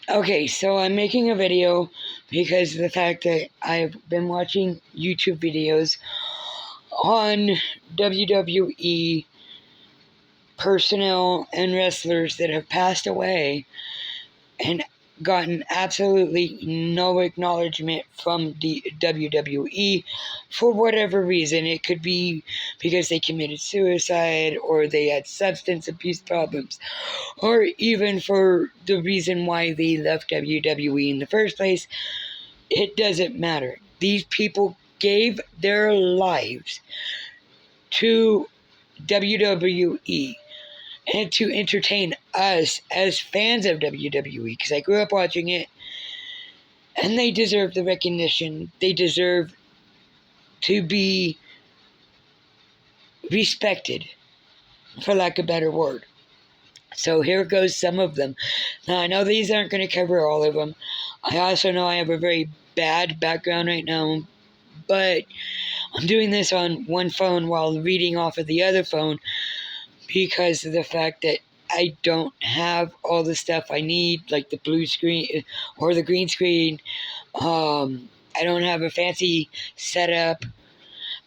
Okay, so I'm making a video because of the fact that I've been watching YouTube videos on WWE personnel and wrestlers that have passed away and gotten absolutely no acknowledgement from the WWE for whatever reason. It could be because they committed suicide or they had substance abuse problems, or even for the reason why they left WWE in the first place. It doesn't matter. These people gave their lives to WWE and to entertain us as fans of WWE, because I grew up watching it, and they deserve the recognition. They deserve to be respected, for lack of a better word. So here goes some of them. Now, I know these aren't going to cover all of them. I also know I have a very bad background right now, but I'm doing this on one phone while reading off of the other phone because of the fact that I don't have all the stuff I need, like the blue screen or the green screen. I don't have a fancy setup.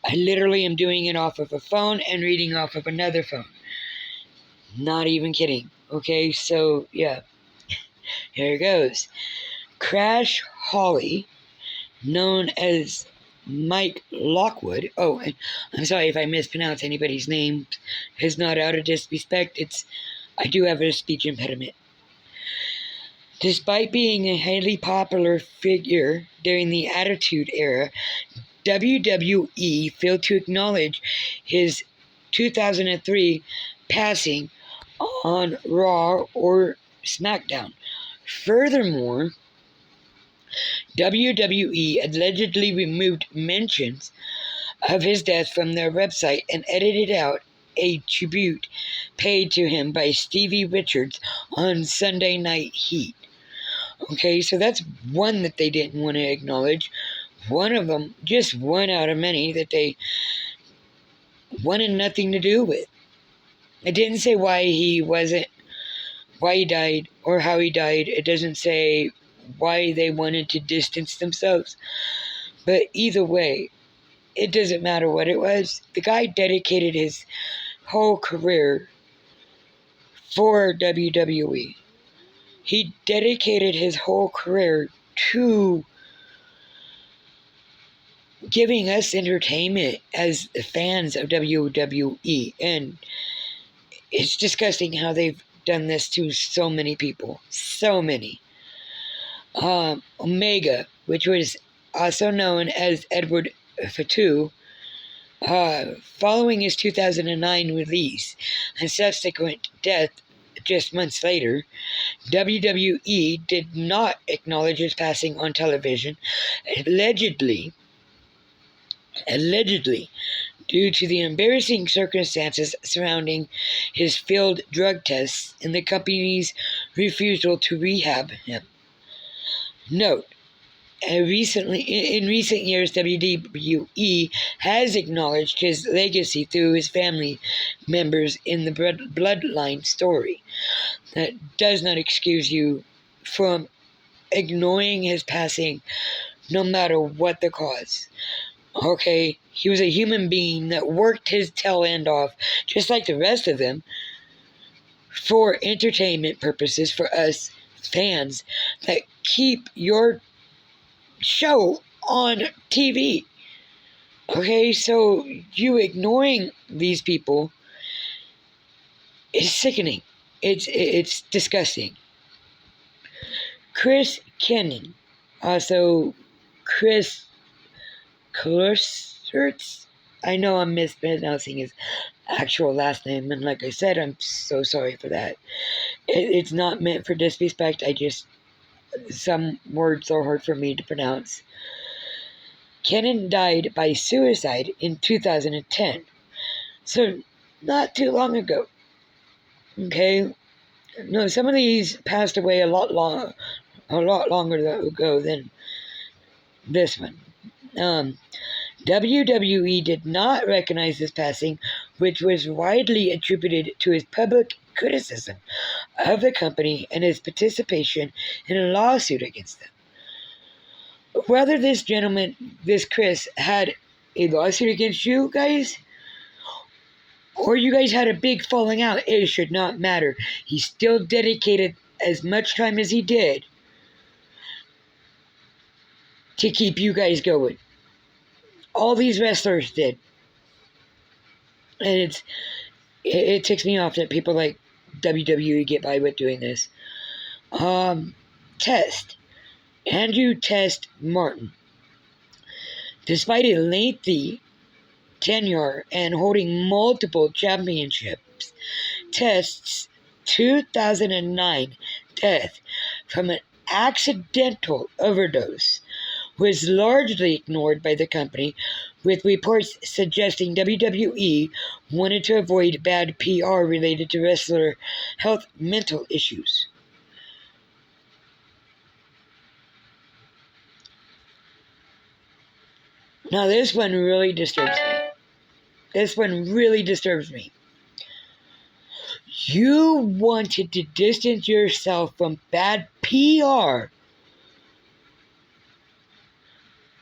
I literally am doing it off of a phone and reading off of another phone. Not even kidding. Okay, so yeah, here it goes. Crash Holly, known as Mike Lockwood. Oh, I'm sorry if I mispronounce anybody's name. It's not out of disrespect. I do have a speech impediment. Despite being a highly popular figure during the Attitude Era, WWE failed to acknowledge his 2003 passing on Raw or SmackDown. Furthermore, WWE allegedly removed mentions of his death from their website and edited out a tribute paid to him by Stevie Richards on Sunday Night Heat. Okay, so that's one that they didn't want to acknowledge. One of them, just one out of many, that they wanted nothing to do with. It didn't say why he died or how he died. It doesn't say why they wanted to distance themselves. But either way, it doesn't matter what it was. The guy dedicated his whole career for WWE. He dedicated his whole career to giving us entertainment as fans of WWE. And it's disgusting how they've done this to so many people. So many. Omega, which was also known as Edward Fatu, following his 2009 release and subsequent death just months later, WWE did not acknowledge his passing on television, allegedly, due to the embarrassing circumstances surrounding his failed drug tests and the company's refusal to rehab him. Note, in recent years, WWE has acknowledged his legacy through his family members in the Bloodline story. That does not excuse you from ignoring his passing, no matter what the cause. Okay, he was a human being that worked his tail end off, just like the rest of them, for entertainment purposes for us fans that keep your show on TV. Okay, so you ignoring these people is sickening. It's disgusting. Chris Cannon, also Chris Klustertz. I know I'm mispronouncing his actual last name, and like I said, I'm so sorry for that. It's not meant for disrespect. Some words are hard for me to pronounce. Cannon died by suicide in 2010. So, not too long ago. Okay? No, some of these passed away a lot longer ago than this one. WWE did not recognize his passing, which was widely attributed to his public criticism of the company and his participation in a lawsuit against them. Whether this Chris, had a lawsuit against you guys, or you guys had a big falling out, it should not matter. He still dedicated as much time as he did to keep you guys going. All these wrestlers did. And it ticks me off that people like WWE get by with doing this. Test. Andrew Test Martin. Despite a lengthy tenure and holding multiple championships, Test's 2009 death from an accidental overdose was largely ignored by the company, with reports suggesting WWE wanted to avoid bad PR related to wrestler health mental issues. Now this one really disturbs me. You wanted to distance yourself from bad PR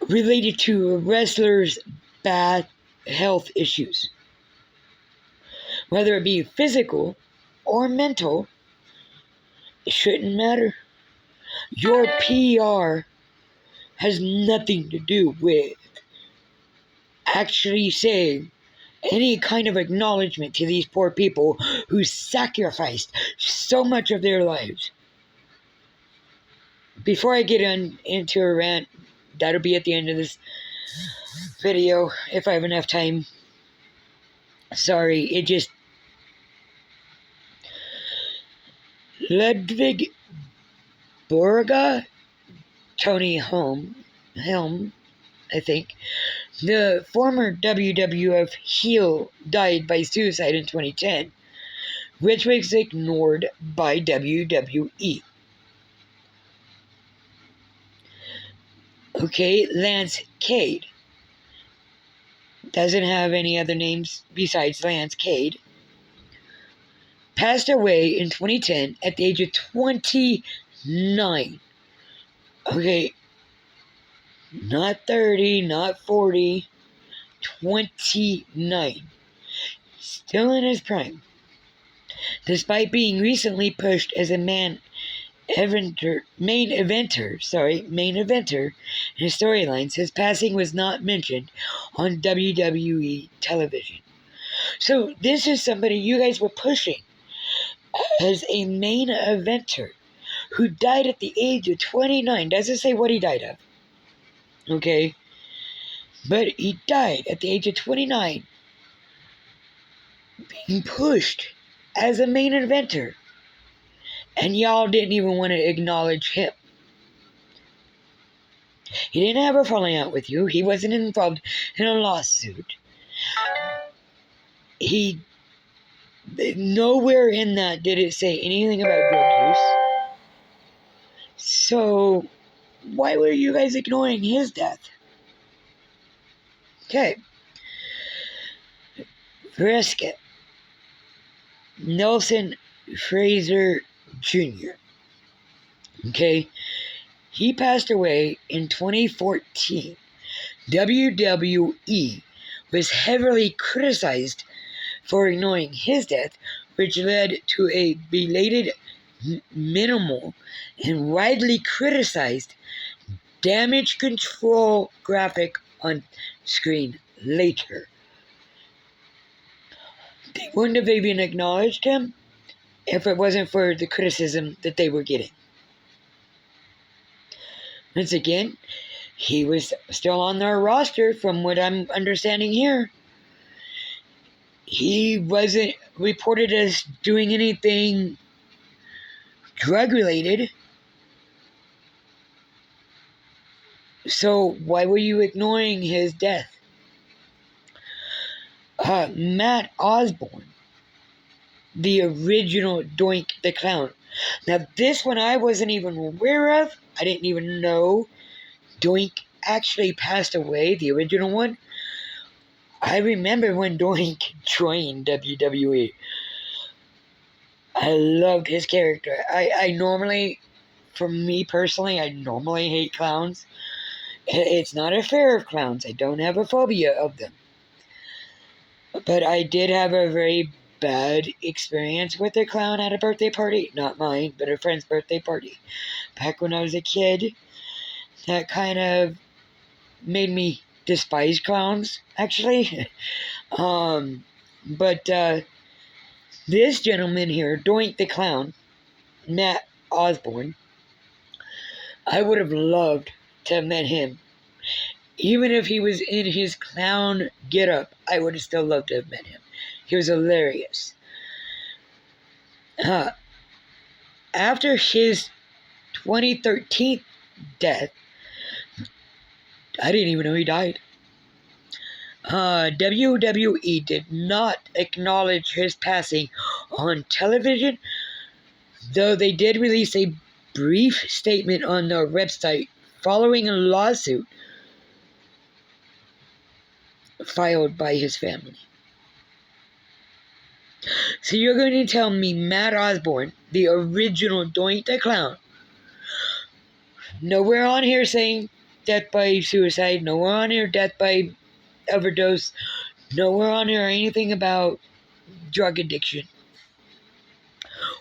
related to a wrestler's bad health issues. Whether it be physical or mental, it shouldn't matter. Your PR has nothing to do with actually saying any kind of acknowledgement to these poor people who sacrificed so much of their lives. Before I get into a rant, that'll be at the end of this video if I have enough time. Sorry, it just... Ludwig Borga, Tony Helm, I think, the former WWF heel, died by suicide in 2010, which was ignored by WWE. Okay, Lance Cade. Doesn't have any other names besides Lance Cade. Passed away in 2010 at the age of 29. Okay, not 30, not 40, 29. Still in his prime. Despite being recently pushed as a main eventer in his storylines, his passing was not mentioned on WWE television. So this is somebody you guys were pushing as a main eventer who died at the age of 29. Doesn't say what he died of. Okay? But he died at the age of 29, being pushed as a main eventer. And y'all didn't even want to acknowledge him. He didn't have a falling out with you. He wasn't involved in a lawsuit. Nowhere in that did it say anything about drug use. So, why were you guys ignoring his death? Okay. Brisket. Nelson Fraser Jr. Okay. He passed away in 2014. WWE was heavily criticized for ignoring his death, which led to a belated, minimal, and widely criticized damage control graphic on screen later. They wouldn't have even acknowledged him if it wasn't for the criticism that they were getting. Once again, he was still on their roster from what I'm understanding here. He wasn't reported as doing anything drug-related. So why were you ignoring his death? Matt Osborne, the original Doink the Clown. Now this one I wasn't even aware of. I didn't even know Doink actually passed away, the original one. I remember when Doink joined WWE. I loved his character. I normally, for me personally, I normally hate clowns. It's not a fear of clowns. I don't have a phobia of them. But I did have a very bad experience with a clown at a birthday party. Not mine, but a friend's birthday party. Back when I was a kid, that kind of made me despise clowns, actually. But this gentleman here, Doink the Clown, Matt Osborne, I would have loved to have met him. Even if he was in his clown getup, I would have still loved to have met him. He was hilarious. After his 2013 death, I didn't even know he died. WWE did not acknowledge his passing on television, though they did release a brief statement on their website following a lawsuit filed by his family. So you're going to tell me Matt Osborne, the original Doink the Clown, nowhere on here saying death by suicide, nowhere on here death by overdose, nowhere on here anything about drug addiction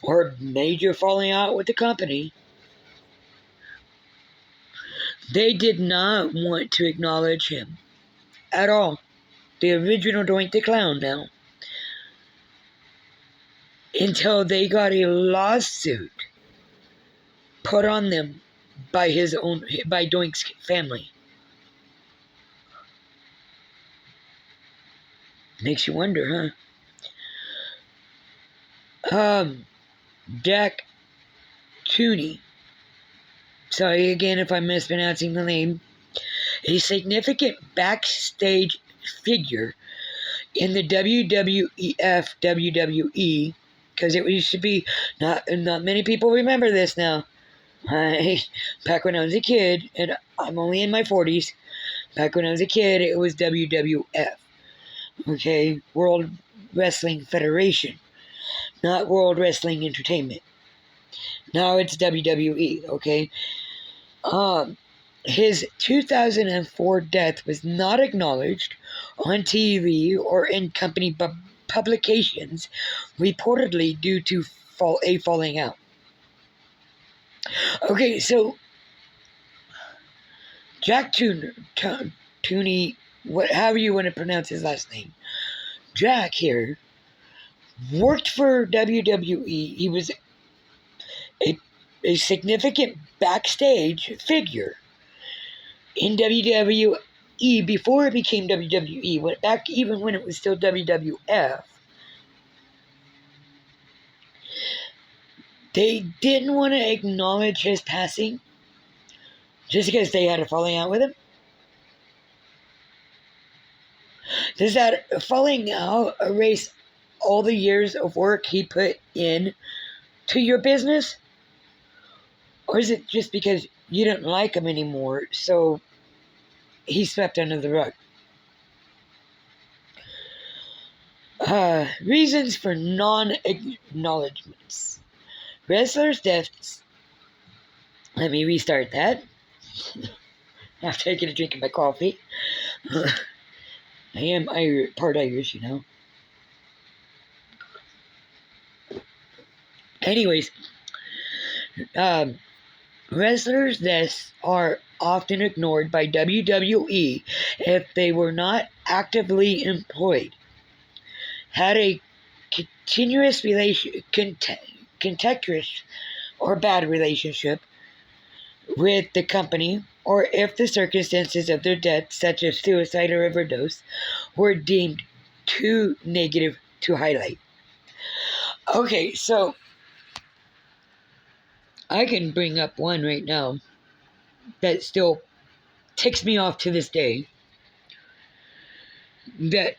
or major falling out with the company. They did not want to acknowledge him at all. The original Doink the Clown now. Until they got a lawsuit put on them by Doink's family. Makes you wonder, huh? Jack Tunney. Sorry again if I'm mispronouncing the name. A significant backstage figure in the WWF WWE, because it used to be, not many people remember this now. Back when I was a kid, and I'm only in my 40s, back when I was a kid, it was WWF. Okay, World Wrestling Federation, not World Wrestling Entertainment. Now it's WWE, okay? His 2004 death was not acknowledged on TV or in company publications, reportedly due to a falling out. Okay, so Jack Tunney, however you want to pronounce his last name, Jack here worked for WWE. He was a significant backstage figure in WWE before it became WWE, back even when it was still WWF. They didn't want to acknowledge his passing just because they had a falling out with him. Does that falling out erase all the years of work he put in to your business? Or is it just because you don't like him anymore, so he swept under the rug? Reasons for non-acknowledgements. Wrestlers' deaths. Let me restart that. After taking a drink of my coffee. I am part Irish, you know. Anyways, wrestlers' deaths are often ignored by WWE if they were not actively employed, had a continuous contentious or bad relationship with the company, or if the circumstances of their death, such as suicide or overdose, were deemed too negative to highlight. Okay, so I can bring up one right now that still ticks me off to this day, that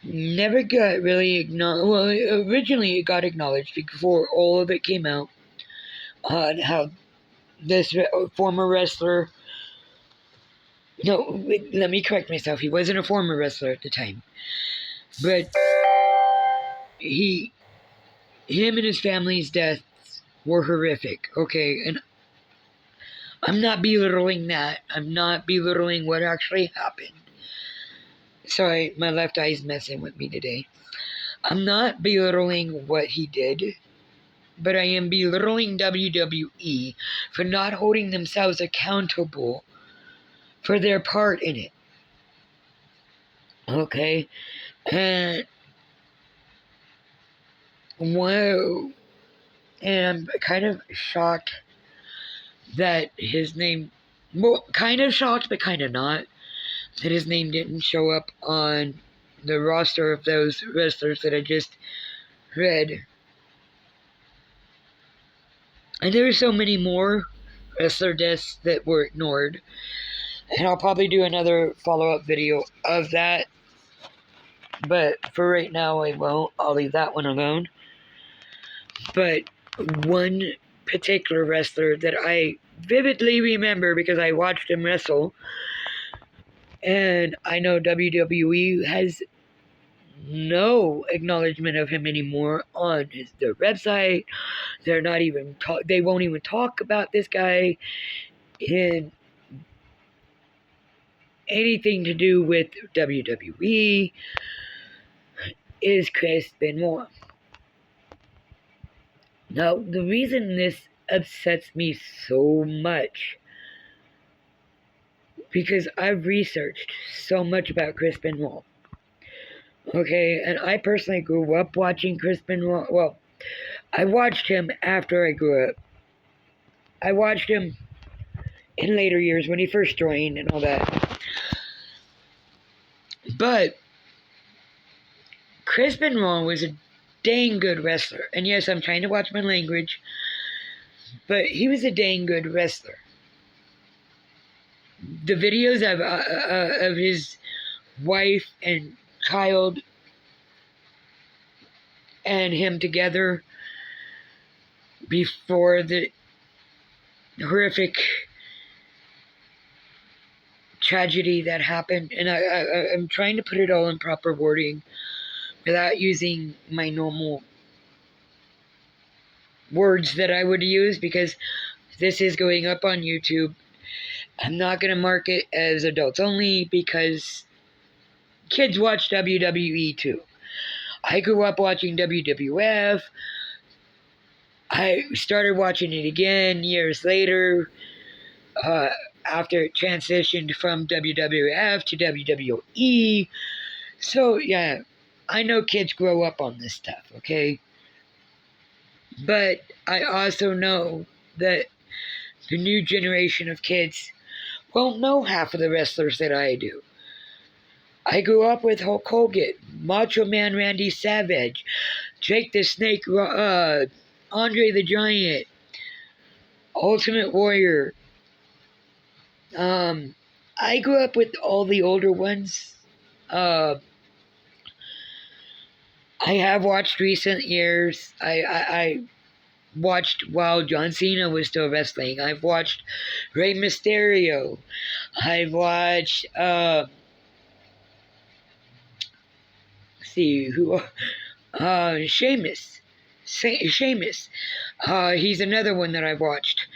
never got really acknowledged. Well, originally it got acknowledged before all of it came out, on how this former wrestler, no, let me correct myself, he wasn't a former wrestler at the time, but he him and his family's deaths were horrific, okay? And I'm not belittling that. I'm not belittling what actually happened. Sorry, my left eye's messing with me today. I'm not belittling what he did, but I am belittling WWE for not holding themselves accountable for their part in it. Okay? And whoa. And I'm kind of shocked that his name, well, kind of shocked, but kind of not, that his name didn't show up on the roster of those wrestlers that I just read. And there are so many more wrestler deaths that were ignored. And I'll probably do another follow-up video of that. But for right now, I won't. I'll leave that one alone. But one particular wrestler that I vividly remember because I watched him wrestle, and I know WWE has no acknowledgement of him anymore on their website. They're not even they won't even talk about this guy in anything to do with WWE. Is Chris Benoit. Now, the reason this upsets me so much, because I've researched so much about Chris Benoit. Okay, and I personally grew up watching Chris Benoit. Well, I watched him after I grew up. I watched him in later years when he first joined and all that. But Chris Benoit was a dang good wrestler. And yes, I'm trying to watch my language, but he was a dang good wrestler. The videos of his wife and child and him together before the horrific tragedy that happened, and I'm trying to put it all in proper wording without using my normal words that I would use, because this is going up on YouTube. I'm not going to mark it as adults only because kids watch WWE too. I grew up watching WWF. I started watching it again years later after it transitioned from WWF to WWE. So, yeah, I know kids grow up on this stuff, okay? But I also know that the new generation of kids won't know half of the wrestlers that I do. I grew up with Hulk Hogan, Macho Man Randy Savage, Jake the Snake, Andre the Giant, Ultimate Warrior. I grew up with all the older ones. I have watched recent years. I watched while John Cena was still wrestling. I've watched Rey Mysterio. I've watched Sheamus. Sheamus. He's another one that I've watched.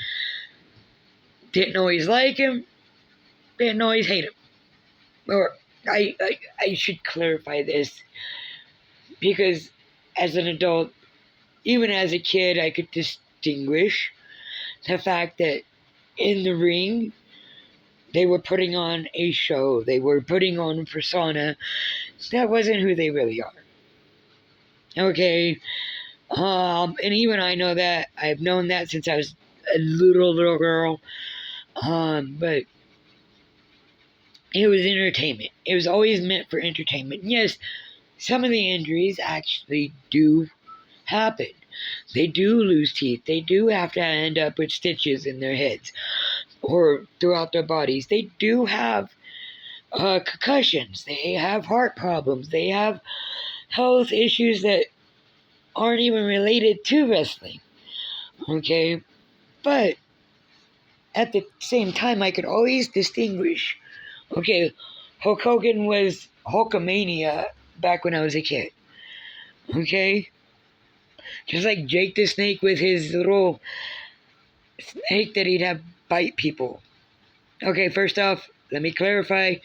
Didn't always like him. Didn't always hate him. Or I should clarify this, because as an adult, even as a kid, I could distinguish the fact that in the ring, they were putting on a show. They were putting on a persona. That wasn't who they really are. Okay? And even I know that. I've known that since I was a little girl. But it was entertainment. It was always meant for entertainment. Yes, some of the injuries actually do happen. They do lose teeth. They do have to end up with stitches in their heads or throughout their bodies. They do have concussions. They have heart problems. They have health issues that aren't even related to wrestling. Okay? But at the same time, I could always distinguish. Okay, Hulk Hogan was Hulkamania back when I was a kid. Okay? Just like Jake the Snake with his little snake that he'd have bite people. Okay, first off, let me clarify.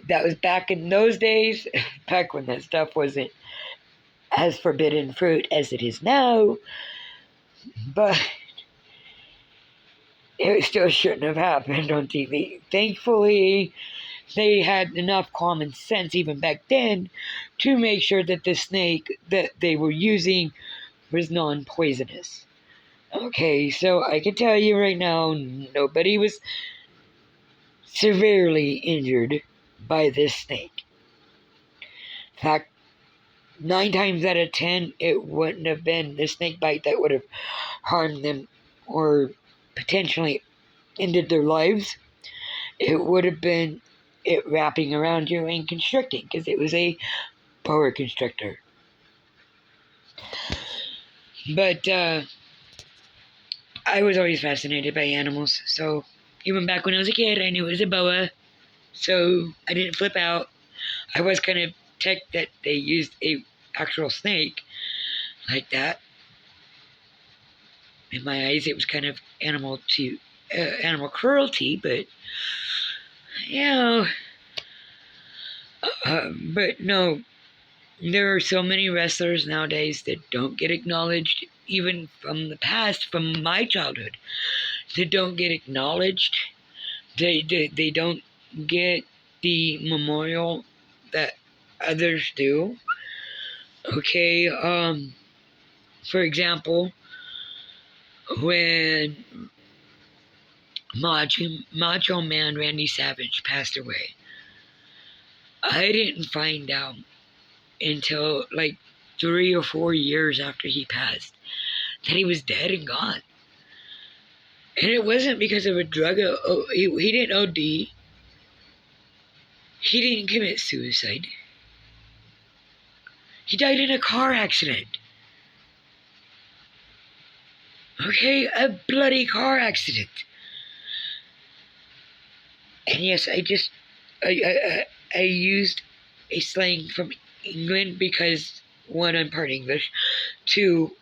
That was back in those days, back when that stuff wasn't as forbidden fruit as it is now. But it still shouldn't have happened on TV. Thankfully, they had enough common sense even back then to make sure that the snake that they were using was non-poisonous. Okay, so I can tell you right now, nobody was severely injured by this snake. In fact, 9 times out of 10, it wouldn't have been the snake bite that would have harmed them or potentially ended their lives. It would have been it wrapping around you and constricting, because it was a boa constrictor. But I was always fascinated by animals, so even back when I was a kid, I knew it was a boa, so I didn't flip out. I was kind of ticked that they used a actual snake like that. In my eyes, it was kind of animal cruelty, but but no, there are so many wrestlers nowadays that don't get acknowledged, even from the past, from my childhood, that don't get acknowledged. They don't get the memorial that others do. Okay, for example, when Macho Man Randy Savage passed away, I didn't find out until like 3 or 4 years after he passed that he was dead and gone. And it wasn't because of a drug. He didn't OD. He didn't commit suicide. He died in a car accident. Okay, a bloody car accident. And yes, I used a slang from England because, one, I'm part English. Two,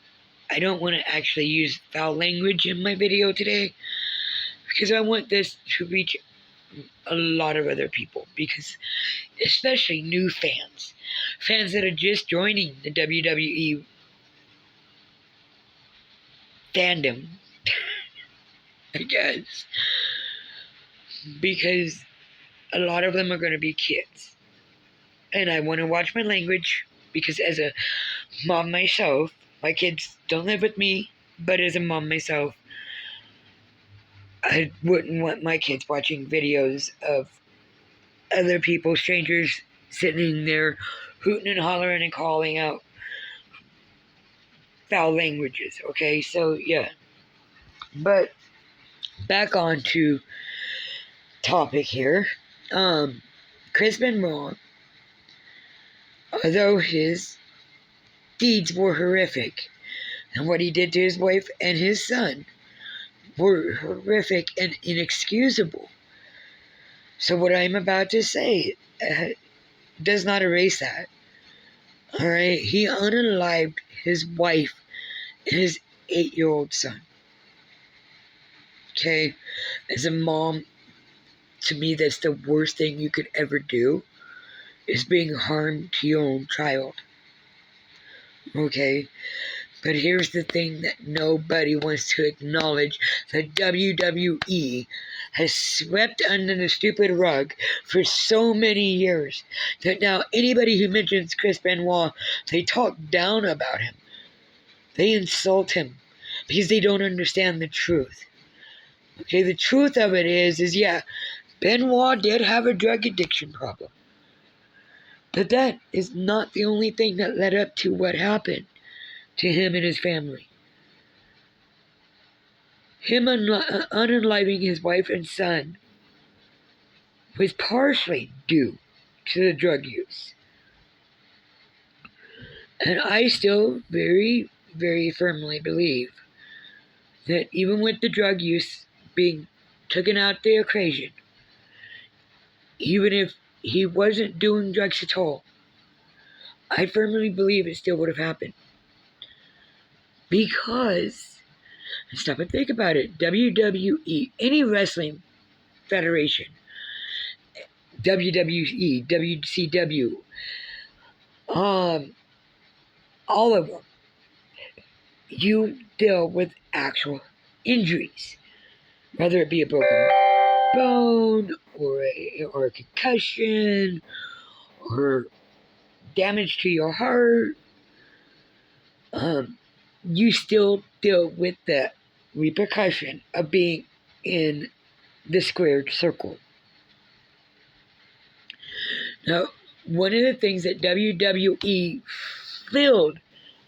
I don't want to actually use foul language in my video today, because I want this to reach a lot of other people, because especially new fans that are just joining the WWE fandom, I guess, because a lot of them are going to be kids, and I want to watch my language, because as a mom myself, my kids don't live with me, but as a mom myself, I wouldn't want my kids watching videos of other people, strangers, sitting there hooting and hollering and calling out foul languages. Okay, so yeah. But back on to topic here. Chris Benoit, although his deeds were horrific, and what he did to his wife and his son were horrific and inexcusable. So what I'm about to say does not erase that. Alright, he unalived his wife and his 8-year-old son. Okay, as a mom, to me, that's the worst thing you could ever do, is being harmed to your own child. Okay, but here's the thing that nobody wants to acknowledge. The WWE has swept under the stupid rug for so many years that now anybody who mentions Chris Benoit, they talk down about him. They insult him because they don't understand the truth. Okay, the truth of it is yeah, Benoit did have a drug addiction problem. But that is not the only thing that led up to what happened to him and his family. Him unaliving his wife and son was partially due to the drug use. And I still very, very firmly believe that even with the drug use being taken out the equation, even if he wasn't doing drugs at all, I firmly believe it still would have happened. Because, stop and think about it, WWE, any wrestling federation, WWE, WCW, all of them, you deal with actual injuries, whether it be a broken bone or a concussion or damage to your heart. You still deal with the repercussion of being in the squared circle. Now, one of the things that WWE failed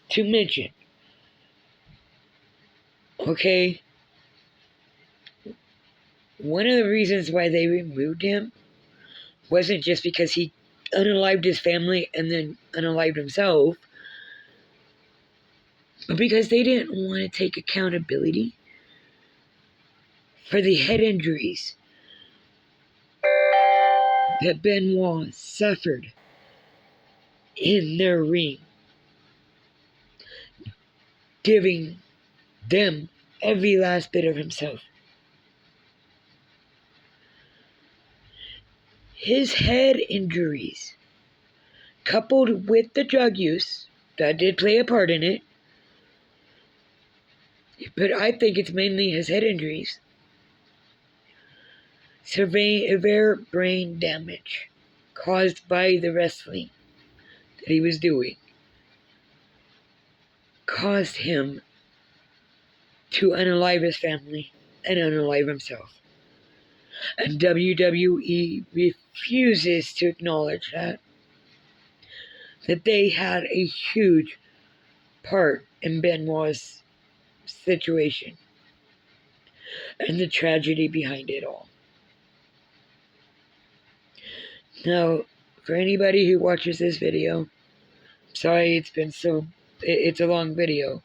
to mention, okay, one of the reasons why they removed him wasn't just because he unalived his family and then unalived himself, but because they didn't want to take accountability for the head injuries that Benoit suffered in their ring, giving them every last bit of himself. His head injuries, coupled with the drug use, that did play a part in it, but I think it's mainly his head injuries, severe brain damage caused by the wrestling that he was doing, caused him to unalive his family and unalive himself. And WWE refuses to acknowledge that they had a huge part in Benoit's situation and the tragedy behind it all. Now, for anybody who watches this video, sorry it's a long video,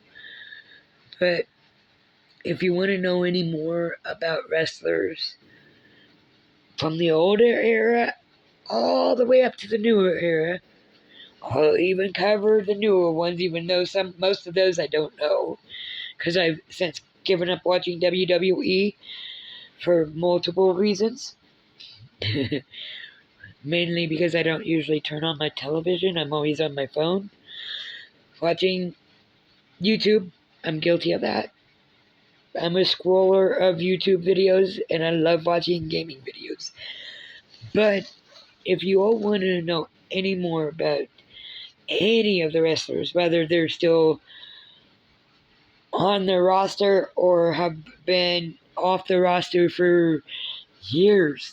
but if you want to know any more about wrestlers from the older era all the way up to the newer era, I'll even cover the newer ones, even though most of those I don't know, because I've since given up watching WWE for multiple reasons. Mainly because I don't usually turn on my television. I'm always on my phone watching YouTube. I'm guilty of that. I'm a scroller of YouTube videos, and I love watching gaming videos. But if you all want to know any more about any of the wrestlers, whether they're still on the roster or have been off the roster for years,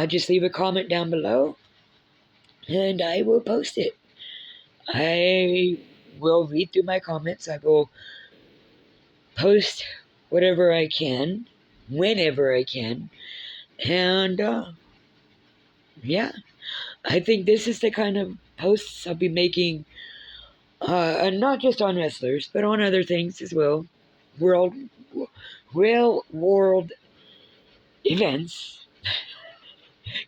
just leave a comment down below and I will post it. I will read through my comments. I will post whatever I can, whenever I can. And yeah, I think this is the kind of posts I'll be making, and not just on wrestlers, but on other things as well. Real world events,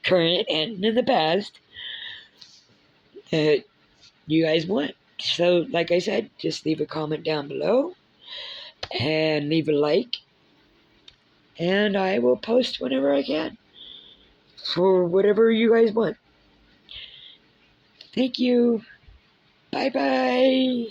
current and in the past, that you guys want. So, like I said, just leave a comment down below and leave a like, and I will post whenever I can for whatever you guys want. Thank you. Bye-bye.